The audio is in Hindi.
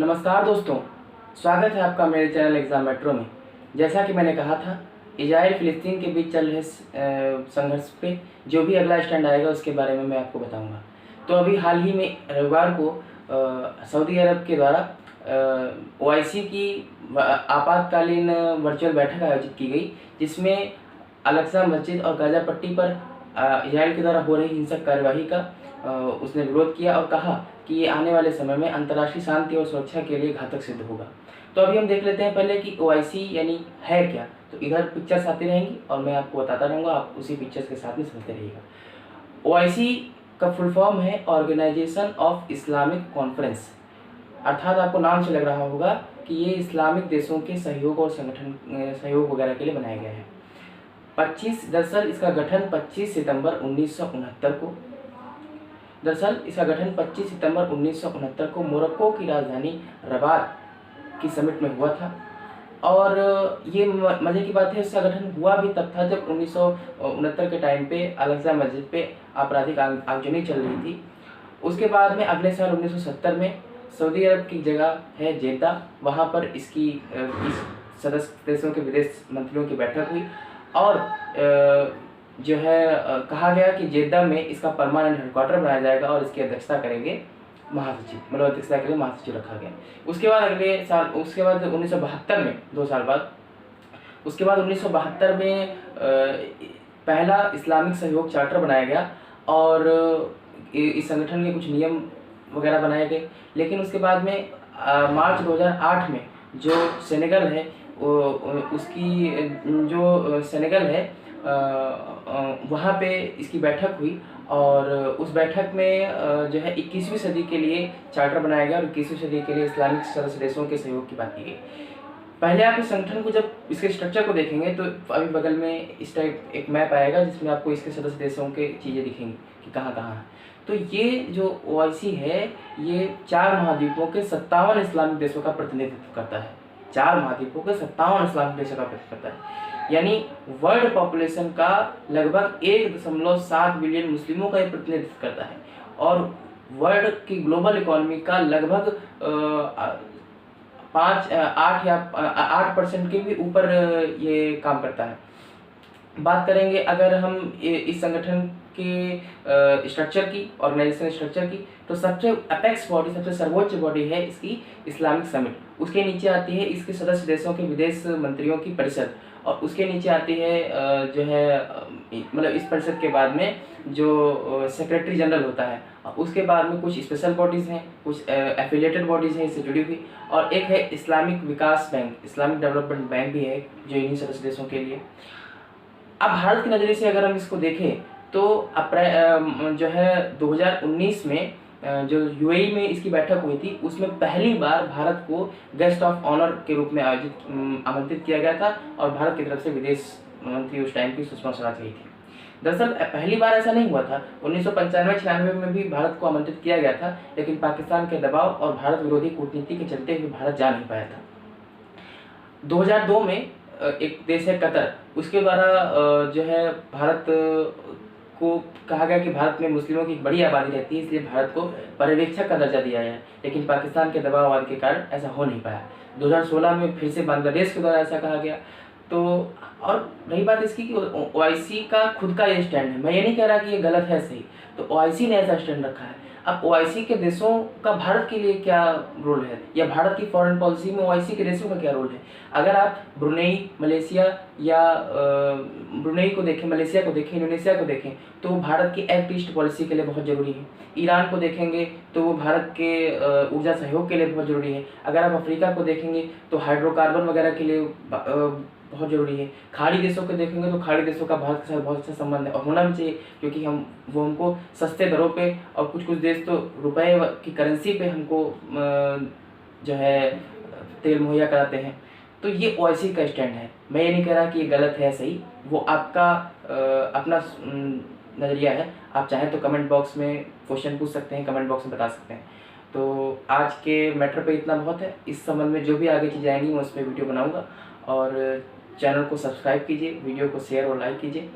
नमस्कार दोस्तों, स्वागत है आपका मेरे चैनल एग्ज़ाम मेट्रो में। जैसा कि मैंने कहा था, इजराइल फ़िलिस्तीन के बीच चल रहे संघर्ष पे जो भी अगला स्टैंड आएगा उसके बारे में मैं आपको बताऊंगा। तो अभी हाल ही में रविवार को सऊदी अरब के द्वारा ओआईसी की आपातकालीन वर्चुअल बैठक आयोजित की गई, जिसमें अल-अक्सा मस्जिद और गाज़ा पट्टी पर इजराइल के द्वारा हो रही हिंसक कार्यवाही का उसने विरोध किया और कहा कि ये आने वाले समय में अंतर्राष्ट्रीय शांति और सुरक्षा के लिए घातक सिद्ध होगा। तो अभी हम देख लेते हैं पहले कि ओआईसी यानी है क्या। तो इधर पिक्चर्स आती रहेंगी और मैं आपको बताता रहूँगा, आप उसी पिक्चर्स के साथ में समझते रहिएगा। ओआईसी का फुल फॉर्म है ऑर्गेनाइजेशन ऑफ इस्लामिक कॉन्फ्रेंस, अर्थात आपको नाम से लग रहा होगा कि ये इस्लामिक देशों के सहयोग और सहयोग वगैरह के लिए बनाया गया है। दरअसल इसका गठन 25 सितंबर 1969 को मोरक्को की राजधानी रबात की समिट में हुआ था। और ये मज़े की बात है, इसका गठन हुआ भी तब था जब 1969 के टाइम पे अल-अक्सा मस्जिद पे आपराधिक आगजनी चल रही थी। उसके बाद में अगले साल 1970 में सऊदी अरब की जगह है जेद्दा, वहाँ पर इसकी इस सदस्य देशों के विदेश मंत्रियों की बैठक हुई और जो है कहा गया कि जेद्दा में इसका परमानेंट हेडक्वार्टर बनाया जाएगा और इसकी अध्यक्षता करेंगे महासचिव, मतलब अध्यक्षता के लिए महासचिव रखा गया। उसके बाद 1972 में 2 साल बाद 1972 में पहला इस्लामिक सहयोग चार्टर बनाया गया और इस संगठन के कुछ नियम वगैरह बनाए गए। लेकिन उसके बाद में मार्च 2008 में जो सेनेगल है वहाँ पे इसकी बैठक हुई और उस बैठक में जो है 21वीं सदी के लिए चार्टर बनाया गया और 21वीं सदी के लिए इस्लामिक सदस्य देशों के सहयोग की बात की गई। पहले आप इस संगठन को जब इसके स्ट्रक्चर को देखेंगे तो अभी बगल में इस टाइप एक मैप आएगा जिसमें आपको इसके सदस्य देशों के चीज़ें दिखेंगी कि कहाँ कहाँ है। तो ये जो ओआईसी है ये 4 महाद्वीपों के 57 इस्लामिक देशों का प्रतिनिधित्व करता है। 4 महाद्वीपों के 57 इस्लामिक देशों का प्रतिनिधित्व करता है, यानी वर्ल्ड पॉपुलेशन का लगभग 1.7 बिलियन मुस्लिमों का ये प्रतिनिधित्व करता है और वर्ल्ड की ग्लोबल इकोनॉमी का लगभग 8% के भी ऊपर ये काम करता है। बात करेंगे अगर हम इस संगठन के स्ट्रक्चर की, ऑर्गेनाइजेशन स्ट्रक्चर की, तो सबसे अपेक्स बॉडी, सबसे सर्वोच्च बॉडी है इसकी इस्लामिक समिट। उसके नीचे आती है इसके सदस्य देशों के विदेश मंत्रियों की परिषद और उसके नीचे आती है जो है मतलब इस परिषद के बाद में जो सेक्रेटरी जनरल होता है। उसके बाद में कुछ स्पेशल बॉडीज़ हैं, कुछ एफिलिएटेड बॉडीज़ हैं इससे जुड़ी हुई, और एक है इस्लामिक विकास बैंक, इस्लामिक डेवलपमेंट बैंक भी है जो इन्हीं सदस्य देशों के लिए। अब भारत के नज़रिए से अगर हम इसको देखें तो जो है 2019 में जो यूएई में इसकी बैठक हुई थी उसमें पहली बार भारत को गेस्ट ऑफ ऑनर के रूप में आमंत्रित किया गया था और भारत की तरफ से विदेश मंत्री उस टाइम की सुषमा स्वराज गई थी। दरअसल पहली बार ऐसा नहीं हुआ था, 1995-96 में भी भारत को आमंत्रित किया गया था, लेकिन पाकिस्तान के दबाव और भारत विरोधी कूटनीति के चलते हुए भारत जा नहीं पाया था। 2002 में एक देश है कतर, उसके द्वारा जो है भारत को कहा गया कि भारत में मुस्लिमों की बड़ी आबादी रहती है, इसलिए भारत को पर्यवेक्षक का दर्जा दिया है, लेकिन पाकिस्तान के दबाव आदि के कारण ऐसा हो नहीं पाया। 2016 में फिर से बांग्लादेश के द्वारा ऐसा कहा गया। तो और रही बात इसकी कि ओआईसी का खुद का ये स्टैंड है, मैं ये नहीं कह रहा कि ये गलत है, सही, तो ओआईसी ने ऐसा स्टैंड रखा है। अब ओआईसी के देशों का भारत के लिए क्या रोल है या भारत की फॉरेन पॉलिसी में ओआईसी के देशों का क्या रोल है। अगर आप ब्रुनेई, मलेशिया या ब्रुनेई को देखें, मलेशिया को देखें, इंडोनेशिया को देखें तो वो भारत की एक्ट ईस्ट पॉलिसी के लिए बहुत ज़रूरी है। ईरान को देखेंगे तो वो भारत के ऊर्जा सहयोग के लिए बहुत ज़रूरी है। अगर आप अफ्रीका को देखेंगे तो हाइड्रोकार्बन वगैरह के लिए बहुत ज़रूरी है। खाड़ी देशों को देखेंगे तो खाड़ी देशों का भारत के साथ बहुत अच्छा संबंध है और होना भी चाहिए, क्योंकि हमको सस्ते दरों पे और कुछ देश तो रुपए की करेंसी पे हमको जो है तेल मुहैया कराते हैं। तो ये ओआईसी का स्टैंड है। मैं ये नहीं कह रहा कि ये गलत है, सही, वो आपका अपना नज़रिया है। आप चाहें तो कमेंट बॉक्स में क्वेश्चन पूछ सकते हैं, कमेंट बॉक्स में बता सकते हैं। तो आज के मैटर पे इतना बहुत है। इस संबंध में जो भी आगे चीज़ें आएंगी मैं उस पर वीडियो बनाऊँगा और चैनल को सब्सक्राइब कीजिए, वीडियो को शेयर और लाइक कीजिए।